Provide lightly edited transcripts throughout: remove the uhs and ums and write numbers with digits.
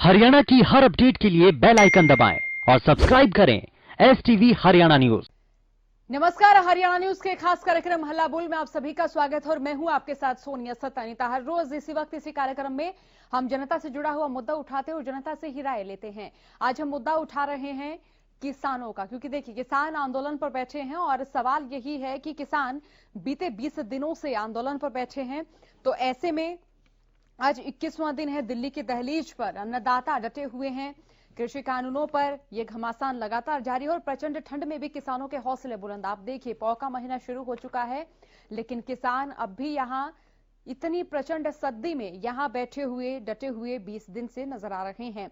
हरियाणा की हर अपडेट के लिए बेल आइकन दबाएं और सब्सक्राइब करें STV हरियाणा न्यूज। नमस्कार, हरियाणा न्यूज के खास कार्यक्रम हल्ला बोल में आप सभी का स्वागत है और मैं हूं आपके साथ सोनिया सत्तानीता। हर रोज इसी वक्त इसी कार्यक्रम में हम जनता से जुड़ा हुआ मुद्दा उठाते हैं और जनता से ही राय लेते हैं। आज हम मुद्दा उठा रहे हैं किसानों का, क्योंकि देखिए किसान आंदोलन पर बैठे हैं और सवाल यही है कि किसान बीते 20 दिनों से आंदोलन पर बैठे हैं। तो ऐसे में आज 21वां दिन है, दिल्ली की दहलीज पर अन्नदाता डटे हुए हैं। कृषि कानूनों पर यह घमासान लगातार जारी है और प्रचंड ठंड में भी किसानों के हौसले बुलंद। आप देखिए, पौ का महीना शुरू हो चुका है, लेकिन किसान अब भी यहां इतनी प्रचंड सर्दी में यहां बैठे हुए डटे हुए 20 दिन से नजर आ रहे हैं।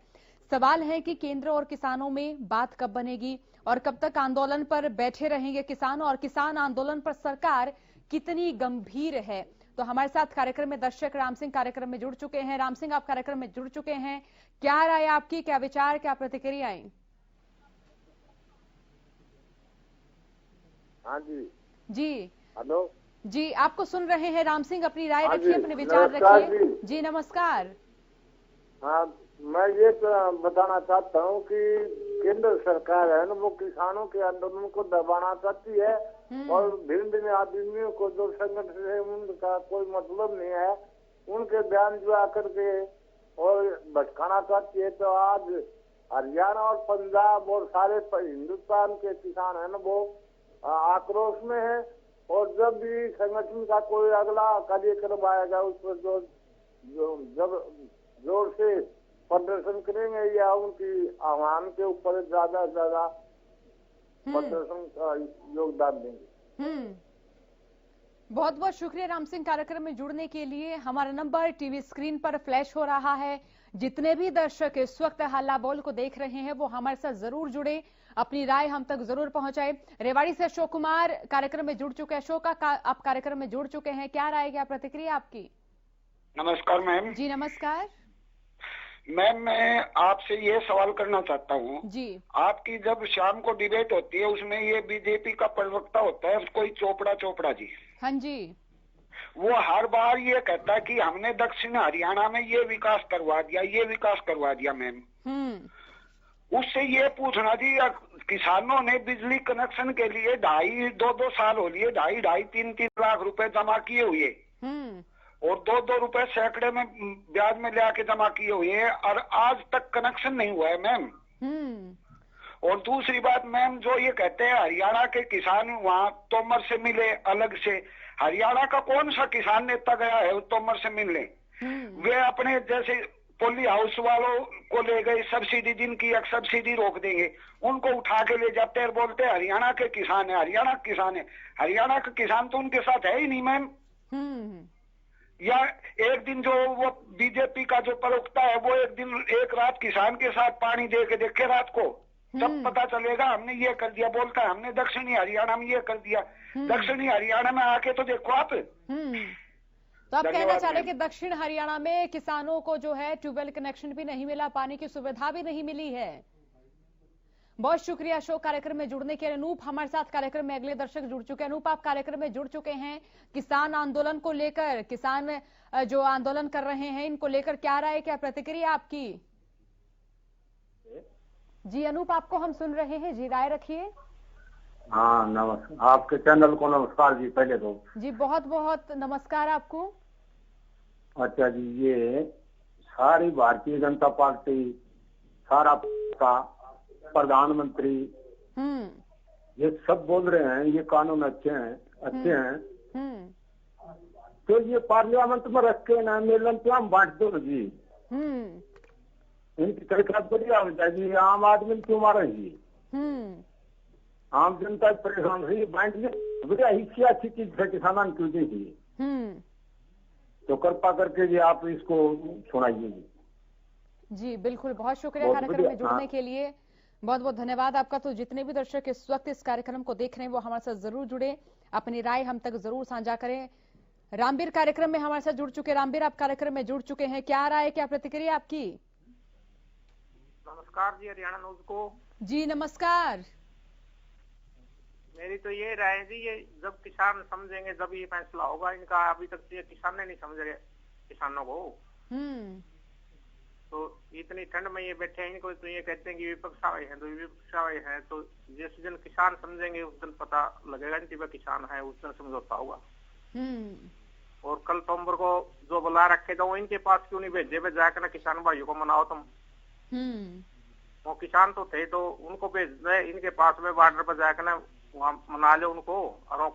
सवाल है कि केंद्र और किसानों में बात कब बनेगी और कब तक आंदोलन पर बैठे रहेंगे किसान, और किसान आंदोलन पर सरकार कितनी गंभीर है। तो हमारे साथ कार्यक्रम में दर्शक राम सिंह कार्यक्रम में जुड़ चुके हैं। राम सिंह, आप कार्यक्रम में जुड़ चुके हैं, क्या राय आपकी, क्या विचार, क्या प्रतिक्रियाएं? हाँ जी जी हेलो जी, आपको सुन रहे हैं राम सिंह, अपनी राय हाँ रखिए, जी, अपने विचार नमस्कार रखिए। जी। जी नमस्कार। हाँ, मैं ये बताना चाहता हूँ कि केंद्र सरकार है ना, वो किसानों के आंदोलन को दबाना चाहती है और भिन्न भिन्न आदमियों को जो संगठन है उनका कोई मतलब नहीं है, उनके बयान जो आकर के और भटकाना चाहती है। तो आज हरियाणा और पंजाब और सारे हिंदुस्तान के किसान है ना, वो आक्रोश में है। और जब भी संगठन का कोई अगला कार्यक्रम आएगा उस पर जब जोर से प्रदर्शन करेंगे या उनकी आह्वान के ऊपर ज्यादा से ज्यादा प्रदर्शन का योगदान देंगे। बहुत बहुत शुक्रिया राम सिंह कार्यक्रम में जुड़ने के लिए। हमारा नंबर टीवी स्क्रीन पर फ्लैश हो रहा है। जितने भी दर्शक इस वक्त हल्ला बोल को देख रहे हैं वो हमारे साथ जरूर जुड़े, अपनी राय हम तक जरूर पहुंचाए। रेवाड़ी से अशोक कुमार कार्यक्रम में जुड़ चुके हैं। अशोक आप कार्यक्रम में जुड़ चुके हैं, क्या राय, क्या प्रतिक्रिया आपकी? नमस्कार मैम। जी नमस्कार मैम, मैं आपसे ये सवाल करना चाहता हूँ जी। आपकी जब शाम को डिबेट होती है उसमें ये बीजेपी का प्रवक्ता होता है कोई चोपड़ा जी, हाँ जी, वो हर बार ये कहता है कि हमने दक्षिण हरियाणा में ये विकास करवा दिया, ये विकास करवा दिया। मैम उससे ये पूछना जी, किसानों ने बिजली कनेक्शन के लिए 2.5 साल हो लिए 2.5-3 लाख रुपए जमा किए हुए और 2 रुपए सैकड़े में ब्याज में ले आके जमा किए हुए हैं और आज तक कनेक्शन नहीं हुआ है मैम। और दूसरी बात मैम, जो ये कहते हैं हरियाणा के किसान वहाँ तोमर से मिले अलग से, हरियाणा का कौन सा किसान नेता गया है तोमर से मिलने? वे अपने जैसे पोली हाउस वालों को ले गए, सब्सिडी जिनकी सब्सिडी रोक देंगे उनको उठा के ले जाते हैं, बोलते हैं हरियाणा के किसान है, हरियाणा के किसान है। हरियाणा का किसान तो उनके साथ है ही नहीं मैम। या एक दिन जो वो बीजेपी का जो प्रवक्ता है वो एक रात किसान के साथ पानी दे के देखे रात को, तब पता चलेगा हमने ये कर दिया। बोलता है हमने दक्षिणी हरियाणा में ये कर दिया। दक्षिणी हरियाणा में आके तो देखो आप। तो आप कहना चाह रहे कि दक्षिण हरियाणा में किसानों को जो है ट्यूबवेल कनेक्शन भी नहीं मिला, पानी की सुविधा भी नहीं मिली है। बहुत शुक्रिया अशोक कार्यक्रम में जुड़ने के लिए। अनूप हमारे साथ कार्यक्रम में अगले दर्शक जुड़ चुके हैं। अनूप, आप कार्यक्रम में जुड़ चुके हैं। किसान आंदोलन को लेकर, किसान जो आंदोलन कर रहे हैं इनको लेकर क्या राय, क्या प्रतिक्रिया आपकी? जी अनूप, आपको हम सुन रहे हैं, जी राय रखिए। हाँ नमस्कार, आपके चैनल को नमस्कार जी पहले तो। जी बहुत बहुत नमस्कार आपको। अच्छा जी, ये सारी भारतीय जनता पार्टी, सारा का प्रधानमंत्री ये सब बोल रहे हैं ये कानून अच्छे हैं तो ये पार्लियामेंट में रख के ना मिलन तो हम बांट दो जी। इनकी तरीका बढ़िया हो जाएगी, आम आदमी क्यों मारेगी? आम जनता परेशान हुई, बांट दे बढ़िया ही अच्छी चीज है, किसान क्यों देगी? तो कृपा करके जी आप इसको सुनाइए जी। बिल्कुल, बहुत शुक्रिया कार्यक्रम में जुड़ने के लिए, बहुत बहुत धन्यवाद आपका। तो जितने भी दर्शक इस वक्त इस कार्यक्रम को देख रहे हैं वो हमारे साथ जरूर जुड़े, अपनी राय हम तक जरूर साझा करें। रामबीर कार्यक्रम में हमारे साथ जुड़ चुके, रामबीर आप कार्यक्रम में जुड़ चुके हैं, क्या राय, क्या प्रतिक्रिया आपकी? नमस्कार जी हरियाणा न्यूज को। जी नमस्कार। मेरी तो ये राय है जी, ये जब किसान समझेंगे जब ये फैसला होगा इनका। अभी तक ये किसान ने नहीं समझ रहे किसानों को। तो इतनी ठंड में ये बैठे हैं, इनको तो ये कहते हैं कि विपक्ष आए हैं, तो विपक्ष आए हैं, तो जिस दिन किसान समझेंगे उस दिन पता लगेगा कि वह किसान है, उस दिन समझौता होगा। और कल सोमवार को जो बुला रखे तो इनके पास क्यों नहीं भेजे, वे जाकर ना किसान भाइयों को मनाओ तुम। वो किसान तो थे तो उनको भेज दे इनके पास में, बॉर्डर पर जाकर ना वहाँ मना लो उनको, और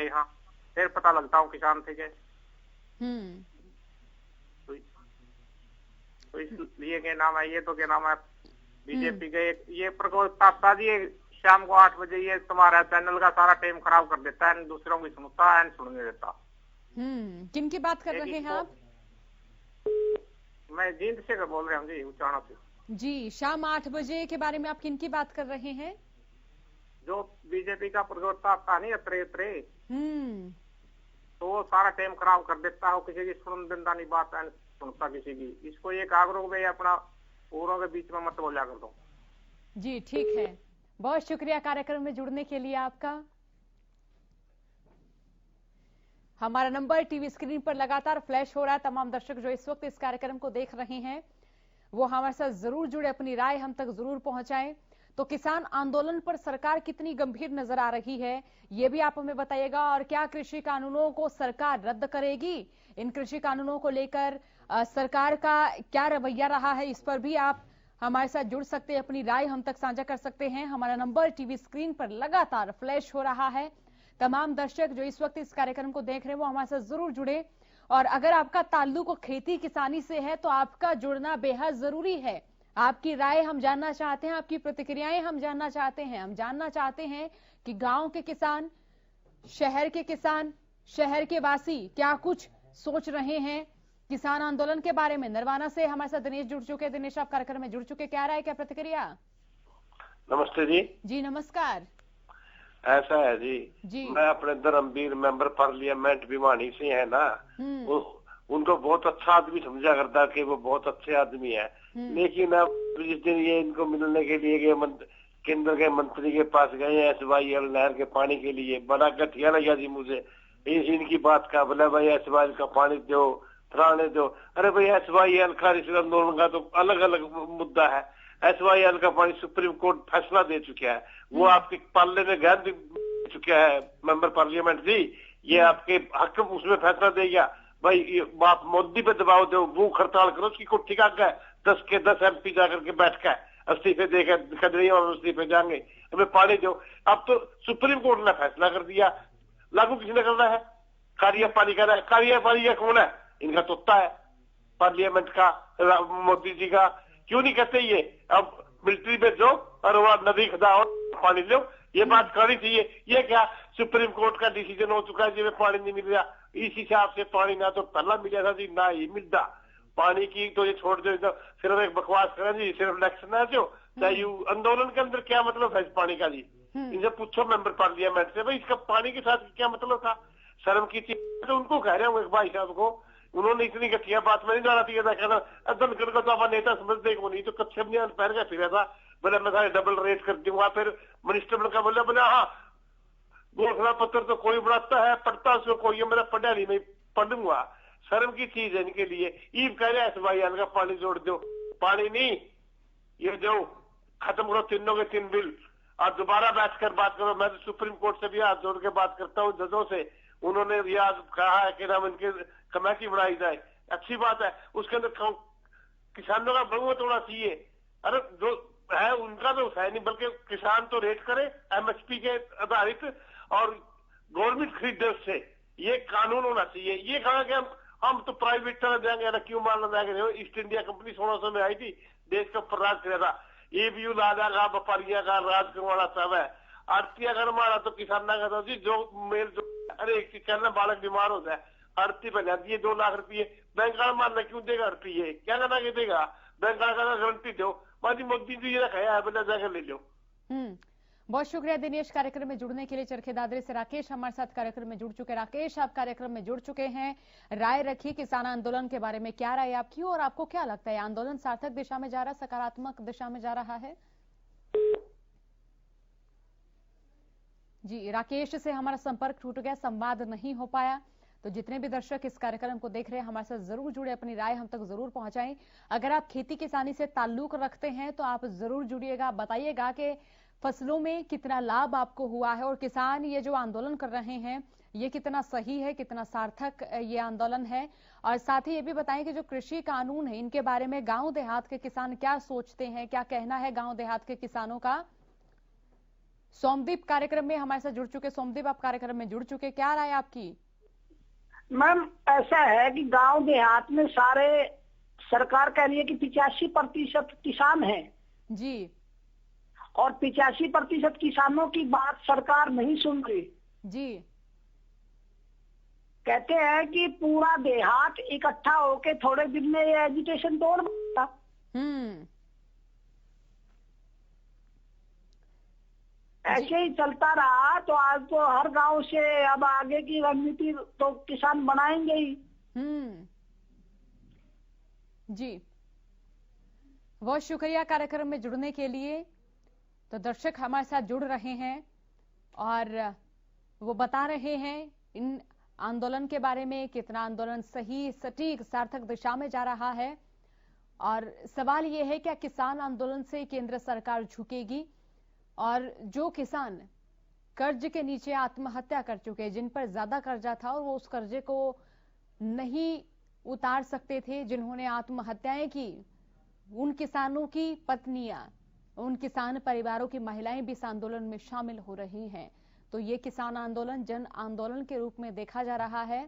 यहाँ फिर पता लगता हूँ किसान थे क्या। तो इसलिए क्या नाम है, ये तो क्या नाम है बीजेपी के ये प्रकोष्ठा जी शाम को 8 बजे ये तुम्हारा चैनल का सारा टाइम खराब कर देता है, दूसरों की सुनता है, सुनने देता। किन की बात कर रहे हैं आप? मैं जींद से बोल रहा हूँ जी, उचाणा से जी। शाम 8 बजे के बारे में आप किन की बात कर रहे हैं? जो बीजेपी का प्रवक्ता था नहीं अत्रे तो वो सारा टाइम खराब कर देता हो, किसी की सुन देता नहीं बात है, सुनता किसी की। इसको एक आग्रह भाई अपना पूरों के बीच में मत बोला कर दो। जी ठीक है, बहुत शुक्रिया कार्यक्रम में जुड़ने के लिए आपका। हमारा नंबर टीवी स्क्रीन पर लगातार फ्लैश हो रहा है। तमाम दर्शक जो इस वक्त इस कार्यक्रम को देख रहे हैं वो हमारे साथ जरूर जुड़े, अपनी राय हम तक जरूर पहुंचाएं। तो किसान आंदोलन पर सरकार कितनी गंभीर नजर आ रही है ये भी आप हमें बताइएगा, और क्या कृषि कानूनों को सरकार रद्द करेगी? इन कृषि कानूनों को लेकर सरकार का क्या रवैया रहा है, इस पर भी आप हमारे साथ जुड़ सकते हैं, अपनी राय हम तक साझा कर सकते हैं। हमारा नंबर टीवी स्क्रीन पर लगातार फ्लैश हो रहा है। तमाम दर्शक जो इस वक्त इस कार्यक्रम को देख रहे हैं वो हमारे साथ जरूर जुड़े, और अगर आपका ताल्लुक खेती किसानी से है तो आपका जुड़ना बेहद जरूरी है। आपकी राय हम जानना चाहते हैं, आपकी प्रतिक्रियाएं हम जानना चाहते हैं। हम जानना चाहते हैं कि गांव के किसान, शहर के किसान, शहर के वासी क्या कुछ सोच रहे हैं किसान आंदोलन के बारे में। नरवाना से हमारे साथ दिनेश जुड़ चुके। दिनेश, आप कार्यक्रम में जुड़ चुके, क्या राय, क्या प्रतिक्रिया? नमस्ते जी। जी नमस्कार। ऐसा है जी, मैं अपने धर्मवीर मेंबर पार्लियामेंट भिवानी से है ना, उनको बहुत अच्छा आदमी समझा करता कि वो बहुत अच्छे आदमी है, लेकिन अब जिस दिन ये इनको मिलने के लिए केंद्र के मंत्री के पास गए SYL नहर के पानी के लिए, बड़ा घटिया लगा जी मुझे इनकी बात का। बोला भाई SYL का पानी दो, फलाने दो। अरे भाई SYL का आंदोलन का तो अलग अलग मुद्दा है। SYL का पानी सुप्रीम कोर्ट फैसला दे चुका है, वो आपके पाले में गैर दे चुका है मेंबर पार्लियामेंट जी, ये आपके हक उसमें फैसला देगा। भाई आप मोदी पे दबाव दो, भूख हड़ताल करो, उसकी कोठी का 10 के 10 MP जाकर के बैठ कर इस्तीफे देकर और इस्तीफे जाएंगे, हमें पानी दो। अब तो सुप्रीम कोर्ट ने फैसला कर दिया, लागू किसने करना है? कार्यपालिका का है। कार्यपालिका कौन है? इनका तोता है पार्लियामेंट का, मोदी जी का। क्यों नहीं कहते ये अब मिलिट्री में जो और वह नदी खदाओ पानी लो, ये बात करनी चाहिए। ये क्या सुप्रीम कोर्ट का डिसीजन हो चुका है जिसमें पानी नहीं मिल रहा, इस हिसाब से पानी ना तो पहला मिला था जी, ना ही मिलता पानी की, तो ये छोड़ दो, तो सिर्फ एक बकवास करें जी, सिर्फ इलेक्शन है जो चाहिए। आंदोलन के अंदर क्या मतलब है इस पानी का जी? इनसे पूछो मेंबर पार्लियामेंट से, भाई इसका पानी के साथ क्या मतलब था? शर्म की चीज तो उनको कह रहे हूँ एक भाई साहब को, उन्होंने इतनी घटिया बात में नहीं जाना चाहिए था। कहना धनखड़ का तो आप नेता समझते को नहीं, तो कच्चे बनियान पहन का फिर था, बोले मैं सारे डबल रेट कर दूंगा। फिर मिनिस्टर का बोले हाँ घोषणा पत्र तो कोई बनाता है, पढ़ता उसको कोई, मेरा पढ़ा नहीं, मैं पढ़ूंगा। शर्म की चीज है इनके लिए। ईब कह रहे SYL का पानी जोड़ दो, पानी नहीं, ये जो खत्म करो तीनों के 3 बिल, और दोबारा बैठकर बात करो। मैं तो सुप्रीम कोर्ट से भी हाथ जोड़ के बात करता हूँ जजों से, उन्होंने याद कहा है कि नाम इनके कमेटी बनाई जाए, अच्छी बात है। उसके अंदर किसानों का बहुमत होना चाहिए। अरे जो है उनका तो है नहीं, बल्कि किसान तो रेट करे MSP के आधारित और गवर्नमेंट खरीदे उससे, ये कानून होना चाहिए। ये कहा कि हम तो प्राइवेट तरह देंगे ना, क्यों मानना देंगे? ईस्ट इंडिया कंपनी 1600 में आई थी, देश का ऊपर राज किया था। EBU लादा का व्यापारिया का राज करवाना सब है, आरती अगर मारा तो किसाना का था जी, जो मेल जो अरे एक चीज कहना, बालक बीमार होता है, आरती बन जाती है 2 लाख रुपये, बैंक का मारना क्यों देगा रुपये? क्या करना के देगा? बैंक का गारंटी दो, बाजी मोदी जी ने कहा है, बेटा जाकर ले लो। बहुत शुक्रिया दिनेश, कार्यक्रम में जुड़ने के लिए। चरखे दादरी से राकेश हमारे साथ कार्यक्रम में जुड़ चुके। राकेश, आप कार्यक्रम में जुड़ चुके हैं, राय रखिए किसान आंदोलन के बारे में, क्या राय आपकी और आपको क्या लगता है आंदोलन सार्थक दिशा में जा रहा, सकारात्मक दिशा में जा रहा है? जी राकेश से हमारा संपर्क टूट गया, संवाद नहीं हो पाया। तो जितने भी दर्शक इस कार्यक्रम को देख रहे हैं हमारे साथ जरूर जुड़े, अपनी राय हम तक जरूर पहुंचाएं। अगर आप खेती किसानी से ताल्लुक रखते हैं तो आप जरूर जुड़िएगा, बताइएगा कि फसलों में कितना लाभ आपको हुआ है और किसान ये जो आंदोलन कर रहे हैं ये कितना सही है, कितना सार्थक ये आंदोलन है। और साथ ही ये भी बताएं कि जो कृषि कानून है इनके बारे में गांव देहात के किसान क्या सोचते हैं, क्या कहना है गांव देहात के किसानों का। सोमदीप कार्यक्रम में हमारे साथ जुड़ चुके। सोमदीप, आप कार्यक्रम में जुड़ चुके, क्या राय आपकी? मैम, ऐसा है कि गांव देहात में सारे सरकार कह रही है कि 85% किसान हैं जी, और 85% किसानों की बात सरकार नहीं सुन रही जी। कहते हैं कि पूरा देहात इकट्ठा होके थोड़े दिन में ये एजुटेशन तोड़ देगा। ऐसे ही चलता रहा तो आज तो हर गांव से अब आगे की रणनीति तो किसान बनाएंगे ही। जी, बहुत शुक्रिया कार्यक्रम में जुड़ने के लिए। तो दर्शक हमारे साथ जुड़ रहे हैं और वो बता रहे हैं इन आंदोलन के बारे में, कितना आंदोलन सही, सटीक, सार्थक दिशा में जा रहा है। और सवाल ये है क्या किसान आंदोलन से केंद्र सरकार झुकेगी? और जो किसान कर्ज के नीचे आत्महत्या कर चुके, जिन पर ज्यादा कर्जा था और वो उस कर्जे को नहीं उतार सकते थे, जिन्होंने आत्महत्याएं की, उन किसानों की पत्नियां, उन किसान परिवारों की महिलाएं भी इस आंदोलन में शामिल हो रही हैं। तो ये किसान आंदोलन जन आंदोलन के रूप में देखा जा रहा है।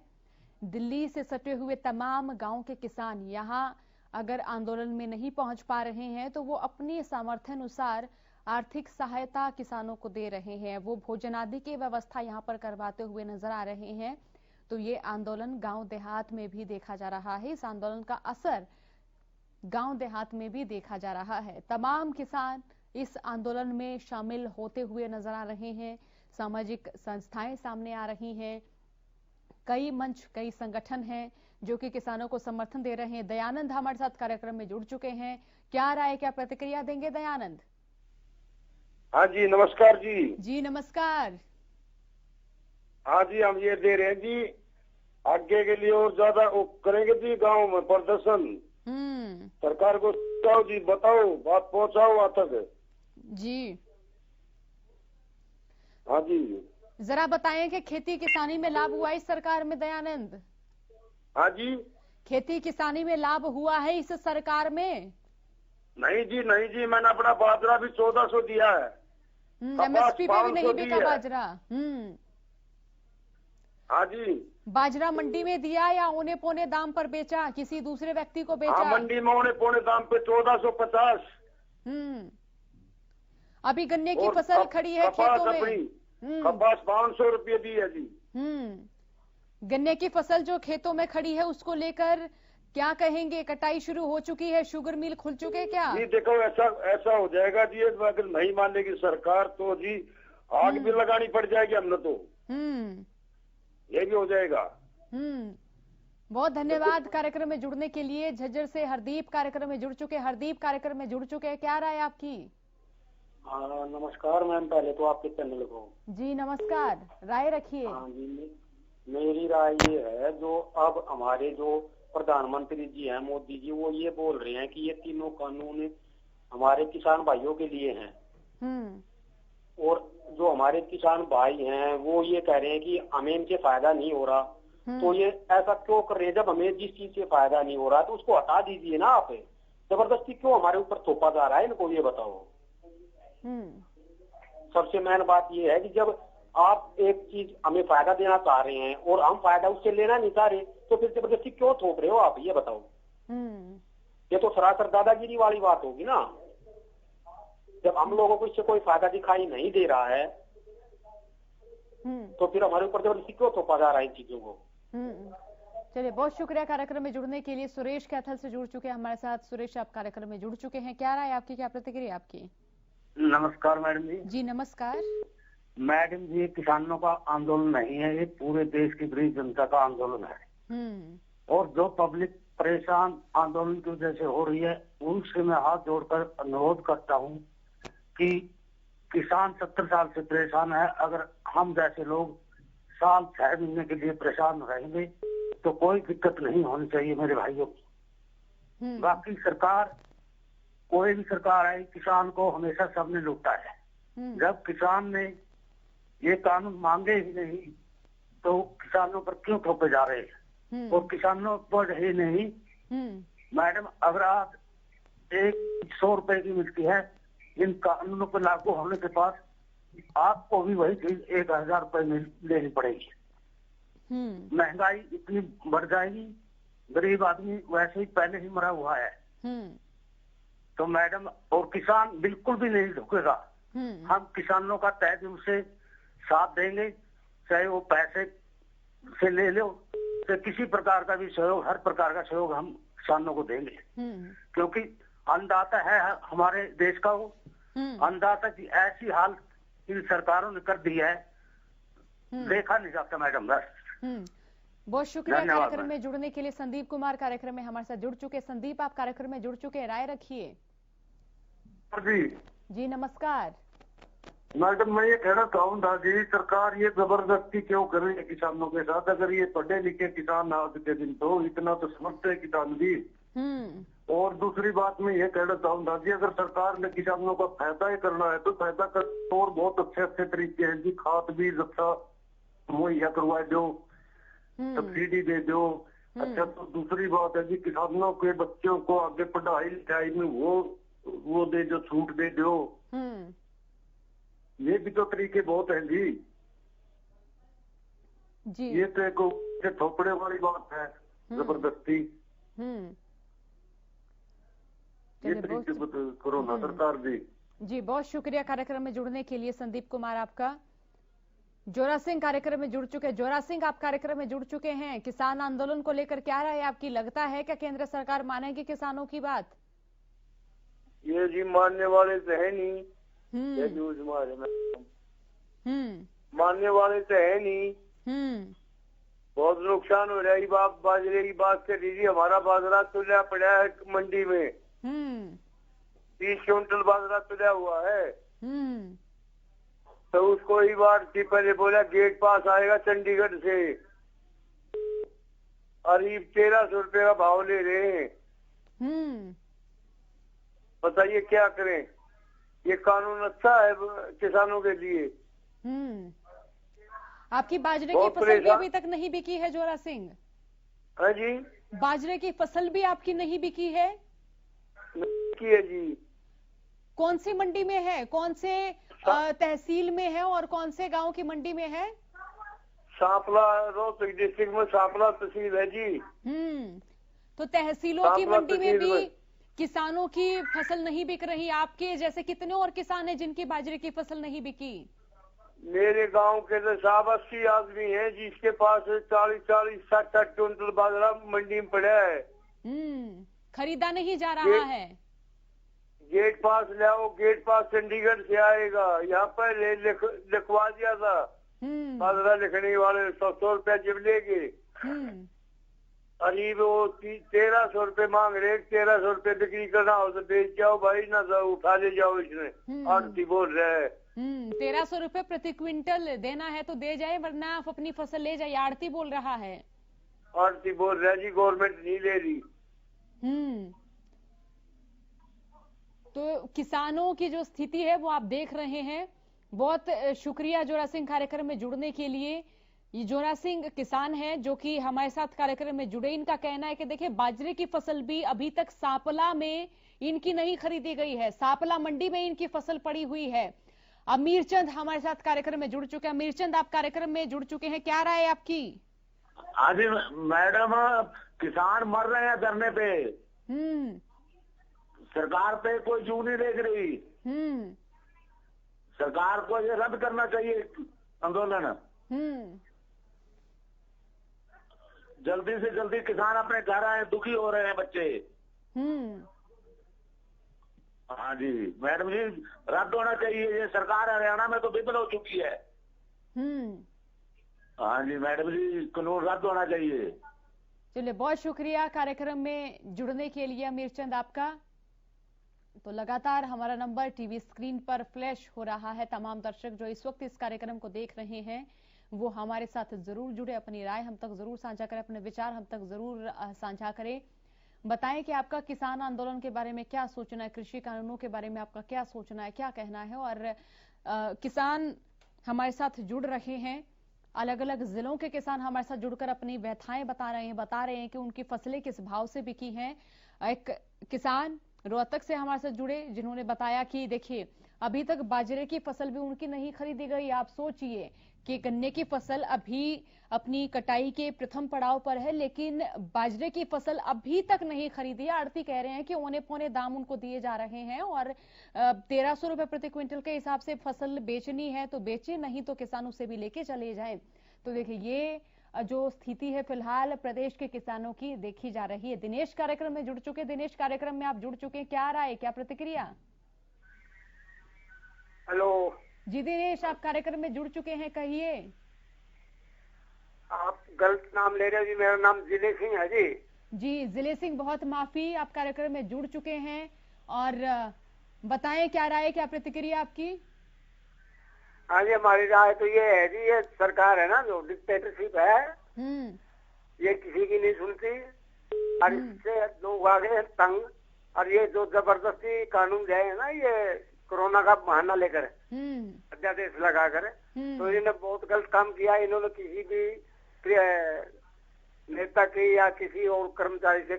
दिल्ली से सटे हुए तमाम गांव के किसान यहां अगर आंदोलन में नहीं पहुंच पा रहे हैं तो वो अपनी सामर्थ्य अनुसार आर्थिक सहायता किसानों को दे रहे हैं, वो भोजन आदि की व्यवस्था यहां पर करवाते हुए नजर आ रहे हैं। तो ये आंदोलन गांव देहात में भी देखा जा रहा है। इस आंदोलन का असर गांव देहात में भी देखा जा रहा है। तमाम किसान इस आंदोलन में शामिल होते हुए नजर आ रहे हैं। सामाजिक संस्थाएं सामने आ रही हैं, कई मंच, कई संगठन हैं जो कि किसानों को समर्थन दे रहे हैं। दयानंद हमारे साथ कार्यक्रम में जुड़ चुके हैं, क्या राय, क्या प्रतिक्रिया देंगे दयानंद? हाँ जी, नमस्कार जी। जी नमस्कार। हाँ जी, हम ये दे रहे हैं जी, आगे के लिए और ज्यादा करेंगे जी गांव में प्रदर्शन। सरकार को बताओ जी, बताओ, बात पहुंचाओ वहां तक जी। हाँ जी, जरा बताएं कि खेती किसानी में लाभ हुआ इस सरकार में दयानंद? हाँ जी, खेती किसानी में लाभ हुआ है इस सरकार में? नहीं जी, नहीं जी, मैंने अपना बाजरा भी 1400 दिया है। एमएसपी पे भी नहीं बिका बाजरा? हाँ जी। बाजरा मंडी में दिया या औने पौने दाम पर बेचा, किसी दूसरे व्यक्ति को बेचा? हाँ, मंडी में औने पौने दाम पे 1450। अभी गन्ने की फसल खड़ी है खेतों में, कपास 500 रुपये दी है जी। गन्ने की फसल जो खेतों में खड़ी है उसको लेकर क्या कहेंगे? कटाई शुरू हो चुकी है, शुगर मिल खुल चुके क्या? जी देखो, ऐसा हो जाएगा जी, अगर नहीं मानेगी सरकार तो जी आग भी लगानी पड़ जाएगी हमने तो। ये भी हो जाएगा। बहुत धन्यवाद कार्यक्रम में जुड़ने के लिए। झज्जर से हरदीप कार्यक्रम में जुड़ चुके। हरदीप कार्यक्रम में जुड़ चुके हैं, क्या राय आपकी? नमस्कार मैम, पहले तो आपके चैनल को जी नमस्कार, राय रखिए। हाँ जी, मेरी राय ये है, जो अब हमारे जो प्रधानमंत्री जी हैं मोदी जी, वो ये बोल रहे हैं कि ये तीनों कानून हमारे किसान भाइयों के लिए हैं। और जो हमारे किसान भाई हैं वो ये कह रहे हैं कि हमें इनसे फायदा नहीं हो रहा, तो ये ऐसा क्यों कर रहे हैं? जब हमें जिस चीज से फायदा नहीं हो रहा तो उसको हटा दीजिए ना। आप जबरदस्ती क्यों हमारे ऊपर थोपा जा रहा है इनको, ये बताओ। सबसे मेन बात ये है कि जब आप एक चीज हमें फायदा देना चाह रहे हैं और हम फायदा उससे लेना नहीं चाह रहे, तो फिर जबरदस्ती क्यों थोप रहे हो आप, ये बताओ। ये तो सरासर दादागिरी वाली बात होगी ना। जब हम लोगों को इससे कोई फायदा दिखाई नहीं दे रहा है तो फिर हमारे ऊपर जबरदस्ती क्यों थोपा जा रहा है इन चीजों को। चलिए, बहुत शुक्रिया कार्यक्रम में जुड़ने के लिए। सुरेश कैथल से जुड़ चुके हैं हमारे साथ। सुरेश, आप कार्यक्रम में जुड़ चुके हैं, क्या राय आपकी, क्या प्रतिक्रिया आपकी? नमस्कार मैडम जी। जी नमस्कार। मैडम जी, किसानों का आंदोलन नहीं है, ये पूरे देश की गरीब जनता का आंदोलन है। और जो पब्लिक परेशान आंदोलन की वजह से हो रही है, उनसे मैं हाथ जोड़कर अनुरोध करता हूँ कि किसान 70 साल से परेशान है। अगर हम जैसे लोग साल 6 महीने के लिए परेशान रहेंगे तो कोई दिक्कत नहीं होनी चाहिए मेरे भाइयों। बाकी सरकार, कोई भी सरकार आई, किसान को हमेशा सबने लूटा है। जब किसान ने ये कानून मांगे ही नहीं तो किसानों पर क्यों थोपे जा रहे हैं? और किसानों पर ही नहीं मैडम, अगर आप 100 रुपए की मिलती है, इन कानूनों पर लागू होने के बाद आपको भी वही चीज 1000 रुपए लेनी पड़ेगी। महंगाई इतनी बढ़ जाएगी, गरीब आदमी वैसे ही पहले ही मरा हुआ है। तो मैडम, और किसान बिल्कुल भी नहीं झुकेगा। हम किसानों का तय दिल से साथ देंगे, चाहे वो पैसे से ले लो, तो किसी प्रकार का भी सहयोग, हर प्रकार का सहयोग हम किसानों को देंगे। क्योंकि अन्नदाता है हमारे देश का वो। अन्नदाता की ऐसी हाल इन सरकारों ने कर दी है, देखा नहीं जाता मैडम। बस बहुत शुक्रिया कार्यक्रम में जुड़ने के लिए। संदीप कुमार कार्यक्रम में हमारे साथ जुड़ चुके। संदीप, आप कार्यक्रम में जुड़ चुके, राय रखिए। जी नमस्कार। मैडम, मैं ये कहना चाहूंगा जी, सरकार ये जबरदस्ती क्यों कर रही है किसानों के साथ? अगर ये पढ़े लिखे किसान आज के दिन तो इतना तो समझते हैं किसान भी। और दूसरी बात मैं ये कहना चाहूंगा जी, अगर सरकार ने किसानों का फायदा ही करना है तो फायदा कर, और बहुत अच्छे अच्छे तरीके हैं जी। खाद बीज अच्छा मुहैया करवा दो, सब्सिडी दे दो। अच्छा, तो दूसरी बात है जी, किसानों के बच्चों को आगे पढ़ाई लिखाई में वो दे दो, छूट दे दो। ये भी तो तरीके बहुत हैं जी। ये तो एक थोपड़े वाली बात है, जबरदस्ती। ये तरीके करो ना सरकार जी। बहुत शुक्रिया कार्यक्रम में जुड़ने के लिए संदीप कुमार आपका। जोरा सिंह कार्यक्रम में जुड़ चुके। जोरा सिंह, आप कार्यक्रम में जुड़ चुके हैं। किसान आंदोलन को लेकर क्या राय आपकी? लगता है क्या केंद्र सरकार मानेगी किसानों की बात? ये जी मानने वाले तो है नहीं। मानने वाले तो है नहीं। बहुत नुकसान हो रहा है। बाप बाजरे की बात कर लीजिए, हमारा बाजरा तुला पड़ा है मंडी में। 30 क्विंटल बाजरा तुला हुआ है। तो उसको ही बार थी पहले बोला गेट पास आएगा चंडीगढ़ से, करीब 1300 रुपए का भाव ले रहे हैं। बताइए क्या करें? ये कानून अच्छा है किसानों के लिए? आपकी बाजरे की फसल भी अभी तक नहीं बिकी है जोरा सिंह? हाँ जी, बाजरे की फसल भी आपकी नहीं बिकी है? की है जी। कौन सी मंडी में है? कौन से तहसील में है और कौन से गांव की मंडी में है? सांपला, रोहतक डिस्ट्रिक्ट में सांपला तहसील है जी। तो तहसीलों की मंडी में भी किसानों की फसल नहीं बिक रही। आपके जैसे कितने और किसान हैं जिनकी बाजरे की फसल नहीं बिकी? मेरे गांव के तो 80 आदमी हैं जिसके पास 40-60 क्विंटल बाजरा मंडी में पड़ा है। खरीदा नहीं जा रहा है। गेट पास ले आओ, गेट पास चंडीगढ़ से आएगा। यहाँ पर लिखवा दिया था, बाजरा लिखने वाले 100 रुपया जब लेंगे। करीब वो 1300 रुपए मांग रहे। 1300 रुपए बिक्री करना हो तो बेच जाओ भाई, ना तो उठा ले जाओ। इसमें आड़ती बोल रहा है 1300 रुपए प्रति क्विंटल देना है तो दे जाए, वरना आप अपनी फसल ले जाइए। आड़ती बोल रहा है। आड़ती बोल रहा है जी, गवर्नमेंट नहीं ले रही। तो किसानों की जो स्थिति है वो आप देख रहे हैं। बहुत शुक्रिया जोरा सिंह कार्यक्रम में जुड़ने के लिए। ये जोरा सिंह किसान हैं जो कि हमारे साथ कार्यक्रम में जुड़े। इनका कहना है कि देखिए, बाजरे की फसल भी अभी तक सांपला में इनकी नहीं खरीदी गई है। सांपला मंडी में इनकी फसल पड़ी हुई है। अमीर चंद हमारे साथ कार्यक्रम में जुड़ चुके हैं। अमीर चंद, आप कार्यक्रम में जुड़ चुके हैं, क्या राय है आपकी? हाँ जी मैडम, किसान मर रहे हैं धरने पे। सरकार पे कोई जू नहीं देख रही। सरकार को ये रद्द करना चाहिए आंदोलन। जल्दी से जल्दी किसान अपने घर आए, दुखी हो रहे हैं बच्चे। हाँ जी मैडम जी, रद्द होना चाहिए। ये सरकार हरियाणा में तो विफल हो चुकी है। हाँ जी मैडम जी, कानून रद्द होना चाहिए। चलिए, बहुत शुक्रिया कार्यक्रम में जुड़ने के लिए अमीर चंद आपका। तो लगातार हमारा नंबर टीवी स्क्रीन पर फ्लैश हो रहा है। तमाम दर्शक जो इस वक्त इस कार्यक्रम को देख रहे हैं वो हमारे साथ जरूर जुड़े, अपनी राय हम तक जरूर साझा करें, अपने विचार हम तक जरूर साझा करें। बताएं कि आपका किसान आंदोलन के बारे में क्या सोचना है, कृषि कानूनों के बारे में आपका क्या सोचना है, क्या कहना है। और किसान हमारे साथ जुड़ रहे हैं, अलग अलग जिलों के किसान हमारे साथ जुड़कर अपनी व्यथाएं बता रहे हैं कि उनकी फसलें किस भाव से बिकी हैं। एक किसान रोहतक से हमारे साथ जुड़े जिन्होंने बताया कि देखिए अभी तक बाजरे की फसल भी उनकी नहीं खरीदी गई। आप सोचिए कि गन्ने की फसल अभी अपनी कटाई के प्रथम पड़ाव पर है, लेकिन बाजरे की फसल अभी तक नहीं खरीदी है। आड़ती कह रहे हैं कि औने पौने दाम उनको दिए जा रहे हैं और 1300 रुपए प्रति क्विंटल के हिसाब से फसल बेचनी है तो बेचे, नहीं तो किसान उसे भी लेके चले जाएं। तो देखिए ये जो स्थिति है फिलहाल प्रदेश के किसानों की देखी जा रही है। दिनेश कार्यक्रम में जुड़ चुके, दिनेश कार्यक्रम में आप जुड़ चुके हैं, क्या राय, क्या प्रतिक्रिया? हेलो जी दिनेश, आप कार्यक्रम में जुड़ चुके हैं, कहिए। आप गलत नाम ले रहे हो जी, मेरा नाम जिले सिंह है जी। जी जिले सिंह, बहुत माफी, आप कार्यक्रम में जुड़ चुके हैं और बताएं क्या राय, क्या प्रतिक्रिया आपकी? हाँ जी, हमारी राय तो ये है जी, ये सरकार है ना जो डिक्टेटरशिप है, ये किसी की नहीं सुनती और इससे लोग आ गए तंग। और ये जो जबरदस्ती कानून जो है ना, ये कोरोना का बहाना लेकर अध्यादेश लगाकर, तो इन्होंने बहुत गलत काम किया। इन्होंने किसी भी नेता की या किसी और कर्मचारी से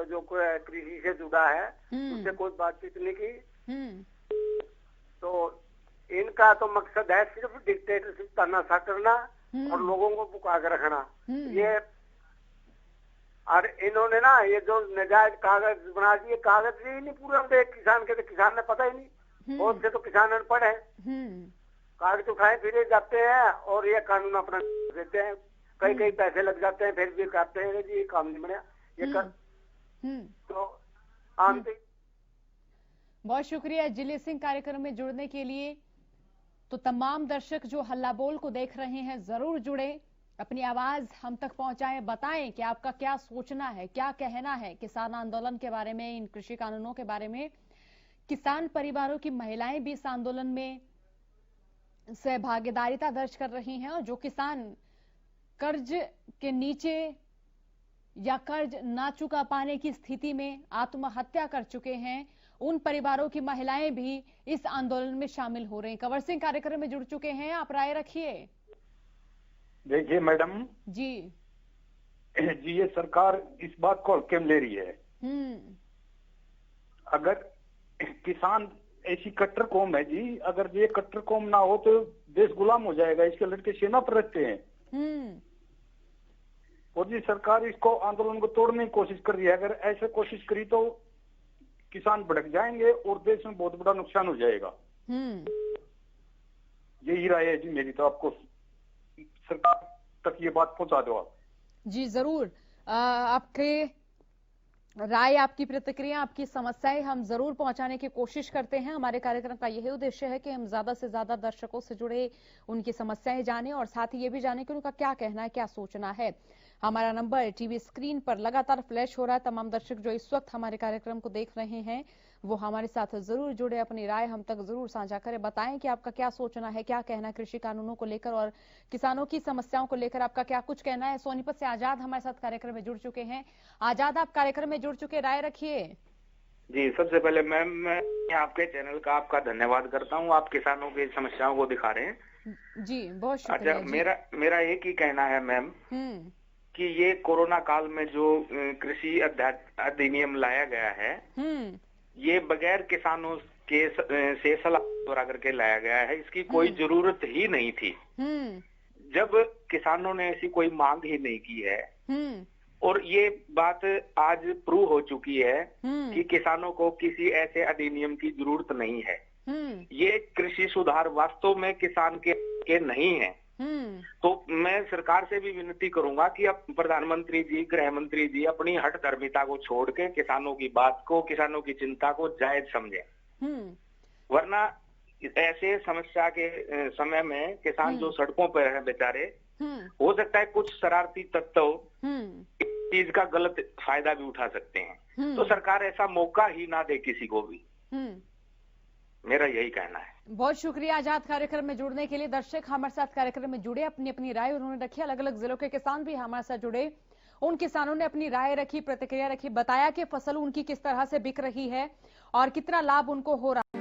जो कृषि से जुड़ा है उससे कोई बातचीत नहीं की। तो इनका तो मकसद है सिर्फ डिक्टेटरशिप तानाशाह करना और लोगों को भुका कर रखना। ये और इन्होंने ना ये जो नजायज कागज बना दिए, कागज ही नहीं पूरे होते किसान के, तो किसान ने पता ही नहीं, बहुत से तो किसान अनपढ़ है, कागज उठाए फिर जाते हैं और ये कानून अपना देते हैं, कई पैसे लग जाते हैं, फिर भी कहते हैं जी काम नहीं बना ये कर। तो आंतरिक बहुत शुक्रिया जिले सिंह कार्यक्रम में जुड़ने के लिए। तो तमाम दर्शक जो हल्ला बोल को देख रहे हैं जरूर जुड़े, अपनी आवाज हम तक पहुंचाएं, बताएं कि आपका क्या सोचना है, क्या कहना है किसान आंदोलन के बारे में, इन कृषि कानूनों के बारे में। किसान परिवारों की महिलाएं भी इस आंदोलन में सहभागिता दर्ज कर रही हैं और जो किसान कर्ज के नीचे या कर्ज ना चुका पाने की स्थिति में आत्महत्या कर चुके हैं, उन परिवारों की महिलाएं भी इस आंदोलन में शामिल हो रही हैं। कंवर सिंह कार्यक्रम में जुड़ चुके हैं, आप राय रखिए। देखिए मैडम जी ये सरकार इस बात को हल्के में ले रही है। अगर किसान ऐसी कट्टर कौम है जी, अगर ये कट्टर कौम ना हो तो देश गुलाम हो जाएगा। इसके लड़के सेना पर रहते हैं और जी सरकार इसको आंदोलन को तोड़ने की कोशिश कर रही है। अगर ऐसे कोशिश करी तो किसान भड़क जाएंगे और देश में बहुत बड़ा नुकसान हो जाएगा। यही राय है जी मेरी, तो आपको सरकार तक ये बात पहुंचा दो आप। जी जरूर, आपके राय, आपकी प्रतिक्रिया, आपकी समस्याएं हम जरूर पहुंचाने की कोशिश करते हैं। हमारे कार्यक्रम का यही उद्देश्य है कि हम ज्यादा से ज्यादा दर्शकों से जुड़े, उनकी समस्याएं जानें और साथ ही ये भी जानें कि उनका क्या कहना है, क्या सोचना है। हमारा नंबर टीवी स्क्रीन पर लगातार फ्लैश हो रहा है। तमाम दर्शक जो इस वक्त हमारे कार्यक्रम को देख रहे हैं वो हमारे साथ जरूर जुड़े, अपनी राय हम तक जरूर साझा करें, बताएं कि आपका क्या सोचना है, क्या कहना है कृषि कानूनों को लेकर और किसानों की समस्याओं को लेकर आपका क्या कुछ कहना है। सोनीपत से आजाद हमारे साथ कार्यक्रम में जुड़ चुके हैं। आजाद, आप कार्यक्रम में जुड़ चुके, राय रखिए। जी सबसे पहले मैम मैं आपके चैनल का आपका धन्यवाद करता हूँ, आप किसानों की समस्याओं को दिखा रहे हैं। जी बहुत शुक्रिया। अच्छा, मेरा एक ही कहना है मैम कि ये कोरोना काल में जो कृषि अधिनियम लाया गया है ये बगैर किसानों के से सलाह करके लाया गया है। इसकी कोई जरूरत ही नहीं थी जब किसानों ने ऐसी कोई मांग ही नहीं की है। और ये बात आज प्रूव हो चुकी है कि किसानों को किसी ऐसे अधिनियम की जरूरत नहीं है। ये कृषि सुधार वास्तव में किसान के नहीं है। तो मैं सरकार से भी विनती करूंगा कि अब प्रधानमंत्री जी, गृह मंत्री जी अपनी हठधर्मिता को छोड़ के किसानों की बात को, किसानों की चिंता को जायज समझें। वरना ऐसे समस्या के समय में किसान जो सड़कों पर है बेचारे, हो सकता है कुछ शरारती तत्व चीज का गलत फायदा भी उठा सकते हैं। तो सरकार ऐसा मौका ही ना दे किसी को भी। मेरा यही कहना है। बहुत शुक्रिया आजाद कार्यक्रम में जुड़ने के लिए। दर्शक हमारे साथ कार्यक्रम में जुड़े, अपनी अपनी राय उन्होंने रखी। अलग अलग जिलों के किसान भी हमारे साथ जुड़े, उन किसानों ने अपनी राय रखी, प्रतिक्रिया रखी, बताया कि फसल उनकी किस तरह से बिक रही है और कितना लाभ उनको हो रहा है।